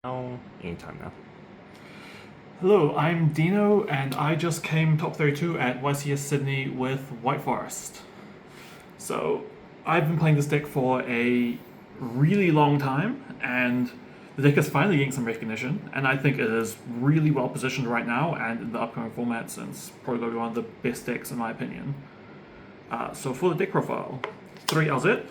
Now, anytime now. Hello, I'm Dino, and I just came top 32 at YCS Sydney with White Forest. So, I've been playing this deck for a really long time, and the deck is finally getting some recognition, and I think it is really well positioned right now and in the upcoming formats, and it's probably going to be one of the best decks in my opinion. So, for the deck profile, 3 LZ,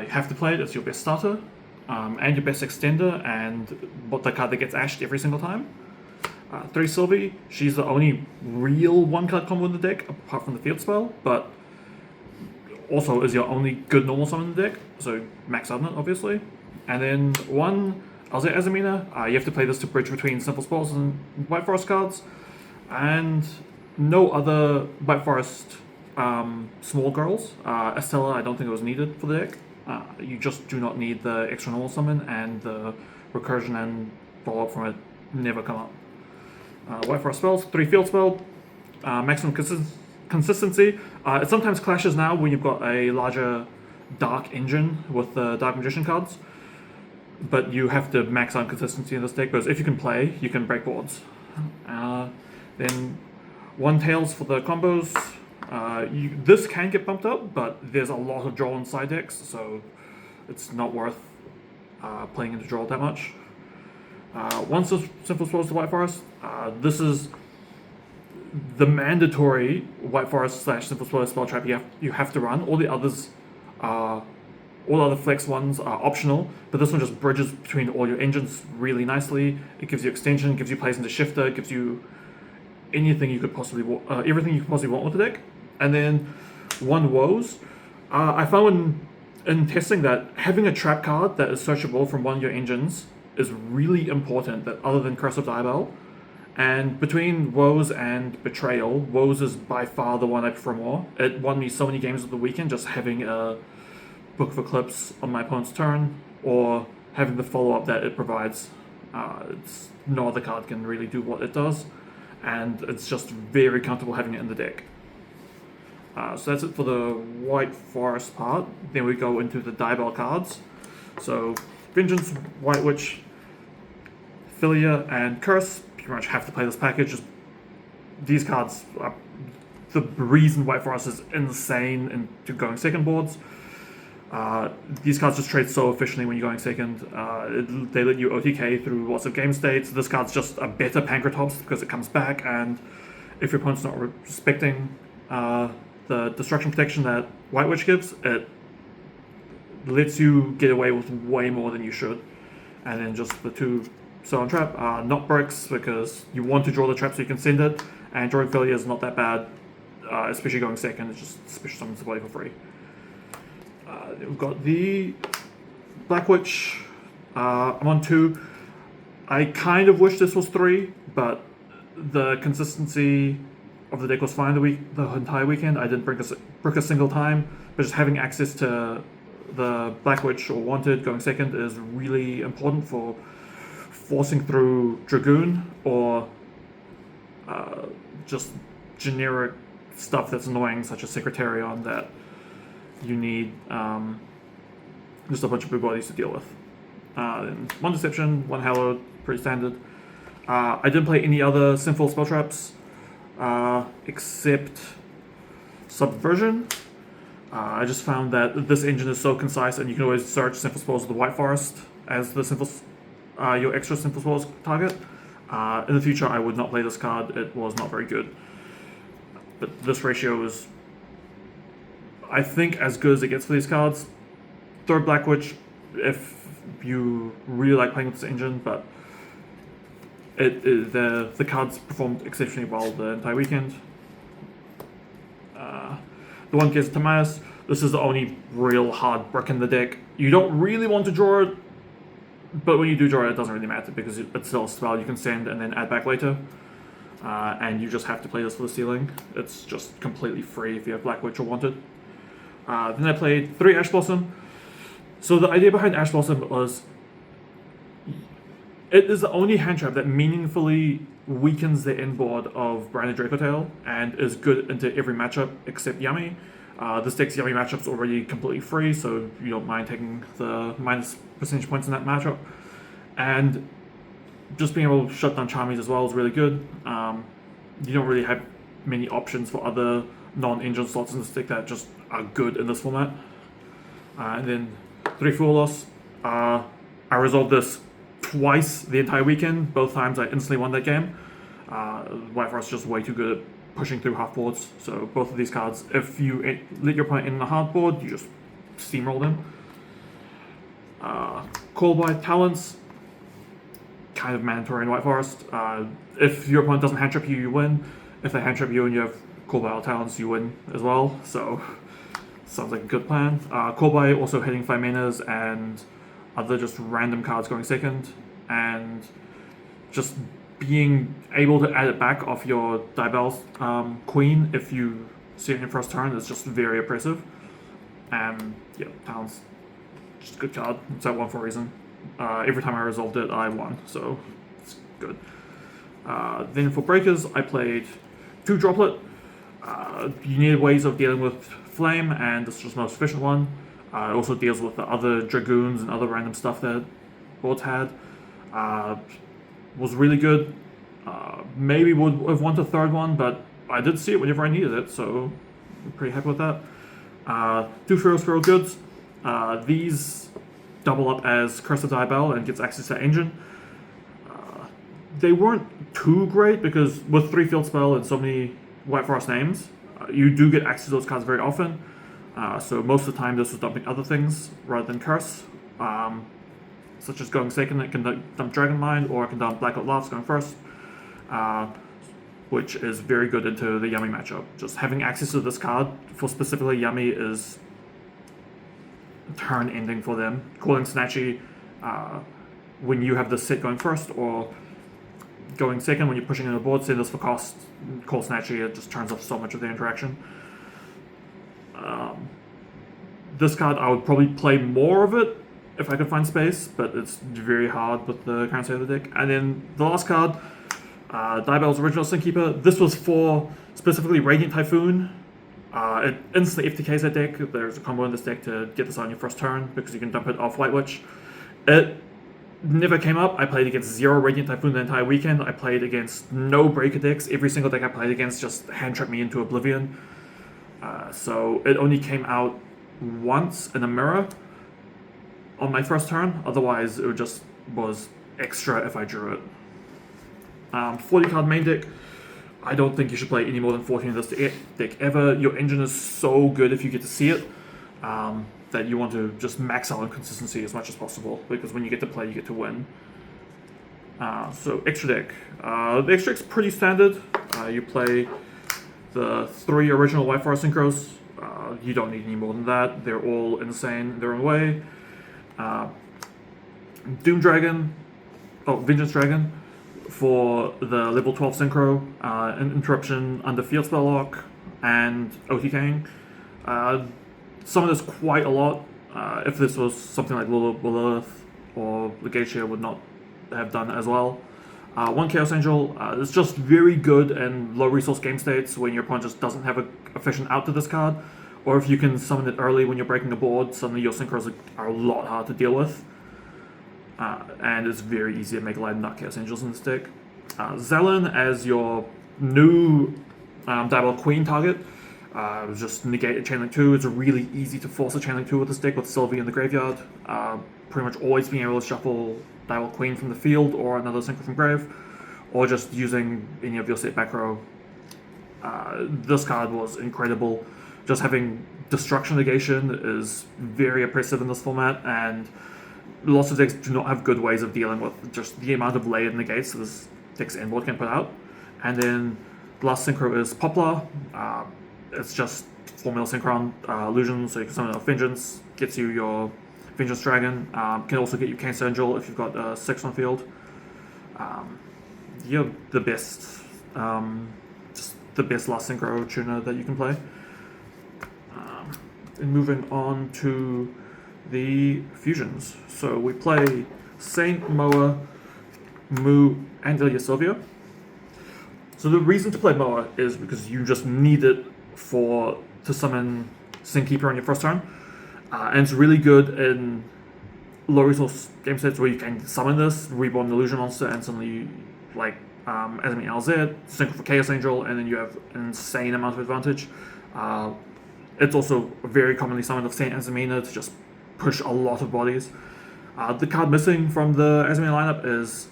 you have to play it, it's your best starter, and your best extender, and what the card that gets ashed every single time. 3 Sylvie, she's the only real 1-card combo in the deck, apart from the field spell, but also is your only good normal summon in the deck, so max out on it, obviously. And then 1 Azamina, you have to play this to bridge between Simple Spells and White Forest cards, and no other White Forest small girls. Estella, I don't think it was needed for the deck. You just do not need the extra normal summon, and the recursion and follow up from it never come up. White Forest spells, 3 field spell, maximum consistency. It sometimes clashes now when you've got a larger dark engine with the Dark Magician cards, but you have to max out consistency in this deck because if you can play, you can break boards. Then 1 Tails for the combos. This can get bumped up, but there's a lot of draw on side decks, so it's not worth playing into draw that much. 1 Simple Spells to White Forest. This is the mandatory White Forest / Simple spell trap you have to run. All the others are, all other flex ones are optional, but this one just bridges between all your engines really nicely. It gives you extension, gives you plays into shifter, gives you anything you could possibly everything you could possibly want with the deck. And then 1 Woes. I found in testing that having a trap card that is searchable from one of your engines is really important, that other than Curse of Diabell. And between Woes and Betrayal, Woes is by far the one I prefer more. It won me so many games of the weekend just having a Book of Eclipse on my opponent's turn, or having the follow-up that it provides. No other card can really do what it does, and it's just very comfortable having it in the deck. So that's it for the White Forest part. Then we go into the Diabell cards. So Vengeance, White Witch, Philia, and Curse pretty much have to play this package. These cards are the reason White Forest is insane into going second boards. These cards just trade so efficiently when you're going second. They let you OTK through lots of game states. This card's just a better Pancratops because it comes back, and if your opponent's not respecting the destruction protection that White Witch gives, it lets you get away with way more than you should. And then just the 2 Stone Trap, not bricks because you want to draw the trap so you can send it, and drawing Failure is not that bad, especially going second. It just special summons the play for free. We've got the Black Witch. I'm on 2. I kind of wish this was 3, but the consistency of the deck was fine the entire weekend. I didn't brick a single time, but just having access to the Black Witch or Wanted going second is really important for forcing through Dragoon or just generic stuff that's annoying, such as Secretarion, that you need just a bunch of big bodies to deal with. Then 1 Deception, 1 Hallowed, pretty standard. I didn't play any other Sinful spell traps except Subversion. I just found that this engine is so concise, and you can always search Simple Spells of the White Forest as the your extra Simple Spells target. In the future, I would not play this card. It was not very good. But this ratio is, I think, as good as it gets for these cards. Third Black Witch, if you really like playing with this engine, but the cards performed exceptionally well the entire weekend. The 1 Gears Timaeus, this is the only real hard brick in the deck. You don't really want to draw it, but when you do draw it, it doesn't really matter because it's still a spell you can send and then add back later. And you just have to play this for the ceiling. It's just completely free if you have Black Witch or Wanted. Then I played 3 Ash Blossom. So the idea behind Ash Blossom was, it is the only hand trap that meaningfully weakens the end board of Branded Dracotail and is good into every matchup except Yummy. This deck's Yummy matchup's already completely free, so you don't mind taking the minus percentage points in that matchup. And just being able to shut down Charmies as well is really good. You don't really have many options for other non-engine slots in the stick that just are good in this format. And then 3 fuel loss. I resolved this twice the entire weekend. Both times I instantly won that game. White Forest just way too good at pushing through half boards. So both of these cards, if you let your opponent in the hard board, you just steamroll them. Call by talents, kind of mandatory in White Forest. If your opponent doesn't hand trap you, you win. If they hand trap you and you have call by all talents, you win as well. So sounds like a good plan. Call by also hitting 5 manas and other just random cards going second, and just being able to add it back off your Diabellstar queen if you see it in your first turn is just very oppressive. And yeah, talents, just a good card. It's that one for a reason. Every time I resolved it, I won, so it's good. Then for breakers, I played 2 droplet. You need ways of dealing with flame, and this is just the most efficient one. It also deals with the other dragoons and other random stuff that boards had. Was really good. Maybe would have wanted a third one, but I did see it whenever I needed it, so I'm pretty happy with that. 2 Feral Goods. These double up as Curse of Diabell and gets access to engine. They weren't too great because with 3 field spell and so many White Forest names, you do get access to those cards very often. So most of the time this was dumping other things rather than Curse. Such as going second, it can dump Dragon Mind, or it can dump Blackout Laughs going first, which is very good into the Yummy matchup. Just having access to this card for specifically Yummy is turn ending for them. Calling Snatchy when you have the set going first, or going second when you're pushing in the board, say this for cost, call Snatchy, it just turns off so much of the interaction. This card, I would probably play more of it if I could find space, but it's very hard with the current state of the deck. And then the last card, Diabell's Original Sinkeeper. This was for specifically Radiant Typhoon. It instantly FTKs that deck. There's a combo in this deck to get this on your first turn because you can dump it off White Witch. It never came up. I played against 0 Radiant Typhoon the entire weekend. I played against no Breaker decks. Every single deck I played against just hand trapped me into oblivion. So it only came out once in a mirror on my first turn. Otherwise, it just was extra if I drew it. 40 card main deck. I don't think you should play any more than 14 of this deck ever. Your engine is so good if you get to see it that you want to just max out on consistency as much as possible, because when you get to play, you get to win. So extra deck. The extra deck's pretty standard. You play the 3 original White Forest synchros. You don't need any more than that. They're all insane in their own way. Doom Dragon, Vengeance Dragon for the level 12 synchro, interruption under field spell lock, and OTKing. Some of this quite a lot. If this was something like Lilith or Legacia, would not have done as well. 1 Chaos Angel is just very good in low resource game states when your opponent just doesn't have an efficient out to this card, or if you can summon it early when you're breaking the board, suddenly your synchros are a lot hard to deal with. And it's very easy to make light Nut Chaos Angels in this deck. Zelen as your new Diabell Queen target. Just negate a Chainlink 2. It's really easy to force a Chainlink 2 with this deck with Sylvie in the graveyard. Pretty much always being able to shuffle Diabell Queen from the field or another synchro from grave, or just using any of your set back row. This card was incredible. Just having Destruction Negation is very oppressive in this format, and lots of decks do not have good ways of dealing with just the amount of layered negates that this deck's endboard can put out. And then the last synchro is Poplar. It's just Formula Synchron illusion, so you can summon a Vengeance, gets you your Vengeance Dragon, can also get you Cancer Angel if you've got 6 on field. You're the best, just the best last synchro tuner that you can play. And moving on to the fusions. So we play Saint, Moa, Mu, and Ilya Sylvia. So the reason to play Moa is because you just need it to summon Sinkeeper on your first turn. And it's really good in low resource game sets where you can summon this Reborn Illusion monster and suddenly like Azamina LZ, Synchro for Chaos Angel, and then you have an insane amount of advantage. It's also very commonly summoned of Saint Azamina to just push a lot of bodies. The card missing from the Azamina lineup is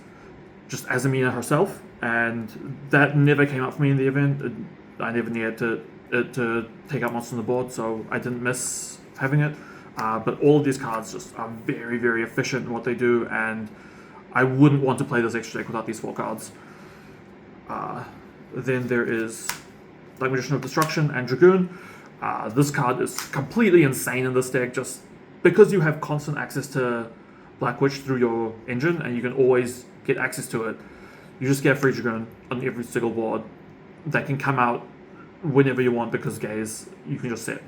just Azamina herself, and that never came up for me in the event. I never needed to take out monsters on the board, so I didn't miss having it. But all of these cards just are very, very efficient in what they do, and I wouldn't want to play this extra deck without these 4 cards. Then there is Black Magician of Destruction and Dragoon. This card is completely insane in this deck, just because you have constant access to Black Witch through your engine, and you can always get access to it. You just get a free Dragoon on every single board that can come out whenever you want, because gaze, you can just set.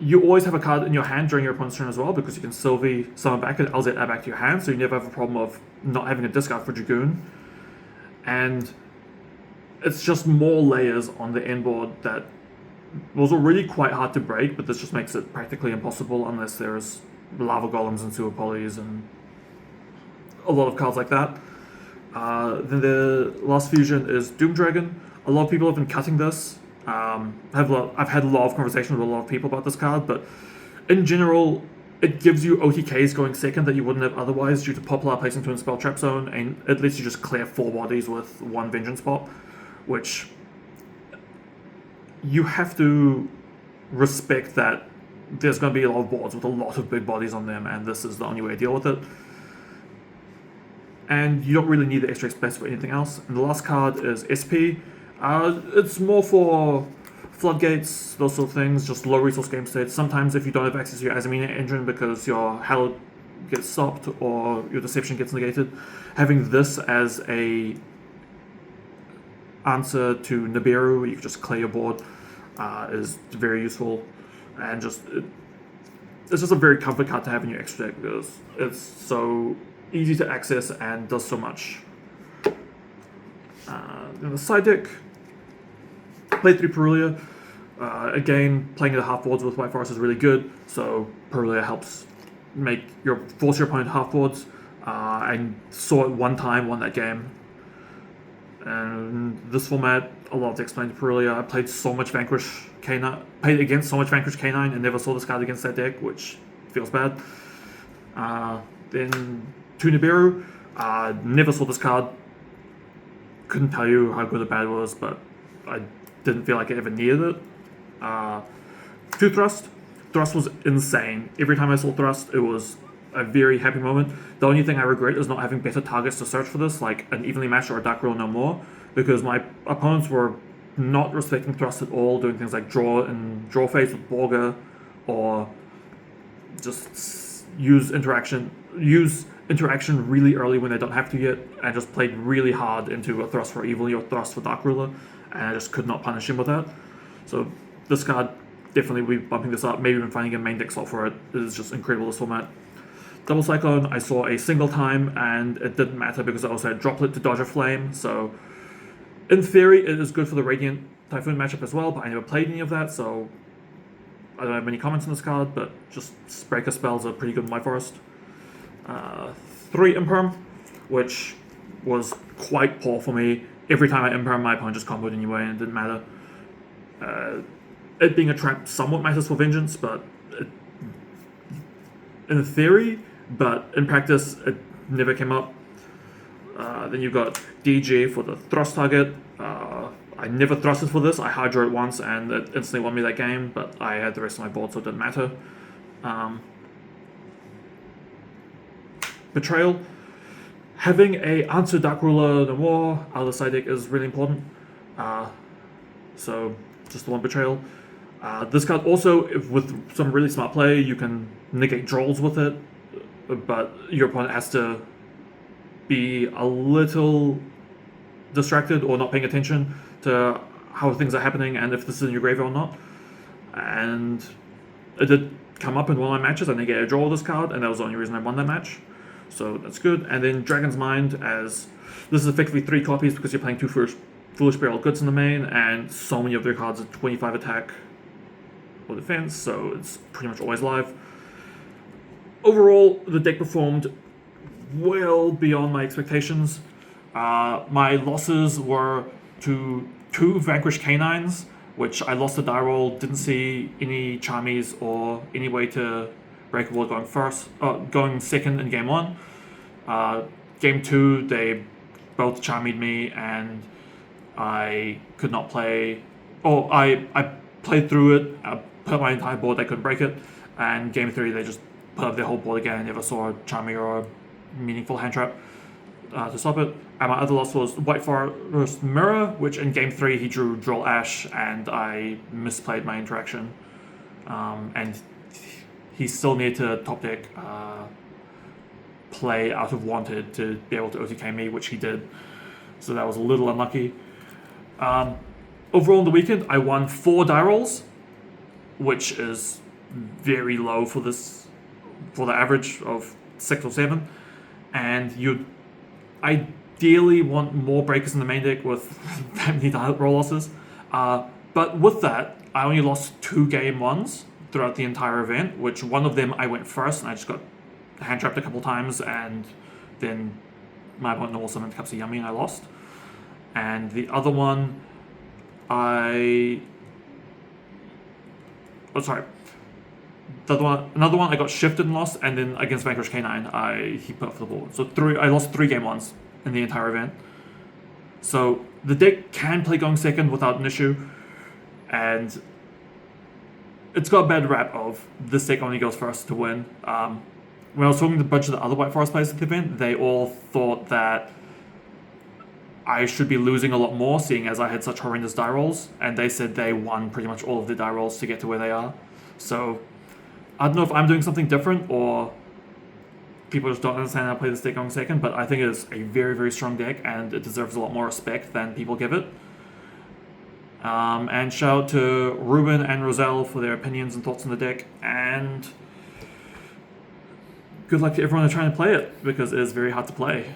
You always have a card in your hand during your opponent's turn as well, because you can Sylvie summon back and LZ add back to your hand, so you never have a problem of not having a discard for Dragoon. And it's just more layers on the end board that was already quite hard to break, but this just makes it practically impossible unless there's Lava Golems and Sewer Polys and a lot of cards like that. Then the last fusion is Doom Dragon. A lot of people have been cutting this. I've had a lot of conversations with a lot of people about this card, but in general, it gives you OTKs going second that you wouldn't have otherwise due to popular placing to a spell trap zone, and it lets you just clear 4 bodies with 1 Vengeance pop, which you have to respect that there's going to be a lot of boards with a lot of big bodies on them, and this is the only way to deal with it. And you don't really need the extra space for anything else. And the last card is SP. It's more for floodgates, those sort of things, just low resource game states. Sometimes if you don't have access to your Azamina engine because your Hallowed gets stopped or your Deception gets negated, having this as a answer to Nibiru, where you can just clear your board, is very useful. And just it's just a very comfort card to have in your extra deck because it's so easy to access and does so much. In the side deck, played 3 Perulia. Again, playing the half boards with White Forest is really good, so Perulia helps force your opponent half boards. I saw it one time, won that game. And this format, a lot of decks playing Perulia. I played so much Vanquish K9, played against so much Vanquish K9 and never saw this card against that deck, which feels bad. Then 2 Nibiru, never saw this card. Couldn't tell you how good or bad it was, but I didn't feel like I ever needed it. 2 Thrust. Thrust was insane. Every time I saw Thrust, it was a very happy moment. The only thing I regret is not having better targets to search for this, like an Evenly Matched or a Dark Ruler no more, because my opponents were not respecting Thrust at all, doing things like draw phase with Borga, or just use interaction really early when they don't have to yet, and just played really hard into a Thrust for Evilly or Thrust for Dark Ruler, and I just could not punish him with that. So this card, definitely we'll be bumping this up, maybe even finding a main deck slot for it. It is just incredible, this format. Double Cyclone, I saw a single time, and it didn't matter because I also had Droplet to dodge a flame, so in theory it is good for the Radiant Typhoon matchup as well, but I never played any of that, so I don't have many comments on this card, but just Breaker spells are pretty good in my forest. 3 Imperm, which was quite poor for me. Every time I Imperm, my opponent just comboed anyway, and it didn't matter. It being a trap somewhat matters for Vengeance, but in theory, but in practice, it never came up. Then you've got DG for the thrust target. I never thrusted for this. I Hydro it once, and it instantly won me that game, but I had the rest of my board, so it didn't matter. Betrayal. Having a answer Dark Ruler no more out of the side deck is really important. So just the 1 Betrayal. This card also, with some really smart play, you can negate Drolls with it, but your opponent has to be a little distracted or not paying attention to how things are happening and if this is in your graveyard or not. And it did come up in one of my matches. I negated a draw with this card, and that was the only reason I won that match. So that's good. And then Dragon's Mind, as this is effectively 3 copies because you're playing 2 Foolish Burial Goods in the main, and so many of their cards are 25 attack or defense, so it's pretty much always live. overall, the deck performed well beyond my expectations. My losses were to 2 Vanquished Canines, which I lost the die roll, didn't see any Charmies or any way to break a wall going second in game 1. Game 2, they both Charmied me, and I could not play. I played through it, put up my entire board, they couldn't break it, and game 3, they just put up their whole board again and never saw a Charmy or a meaningful hand trap to stop it. And my other loss was White Forest Mirror, which in game 3 he drew Droll Ash, and I misplayed my interaction. And he still needed to top deck play out of Wanted to be able to OTK me, which he did. So that was a little unlucky. Overall on the weekend, I won 4 die rolls, which is very low for the average of 6 or 7. And you'd ideally want more breakers in the main deck with that many die roll losses. But with that, I only lost 2 game 1s throughout the entire event, which one of them I went first and I just got hand trapped a couple times, and then my opponent normal summoned Cups of Yummy and I lost. And the other one, another one I got shifted and lost, and then against Vanquished Canine, he put up the board. So I lost 3 game 1s in the entire event. So the deck can play going second without an issue, and it's got a bad rap of this deck only goes first to win. When I was talking to a bunch of the other White Forest players at the event, they all thought that I should be losing a lot more, seeing as I had such horrendous die rolls, and they said they won pretty much all of the die rolls to get to where they are. So I don't know if I'm doing something different or people just don't understand how to play this deck going second, but I think it is a very, very strong deck and it deserves a lot more respect than people give it. And shout out to Ruben and Roselle for their opinions and thoughts on the deck, and good luck to everyone who's trying to play it, because it is very hard to play.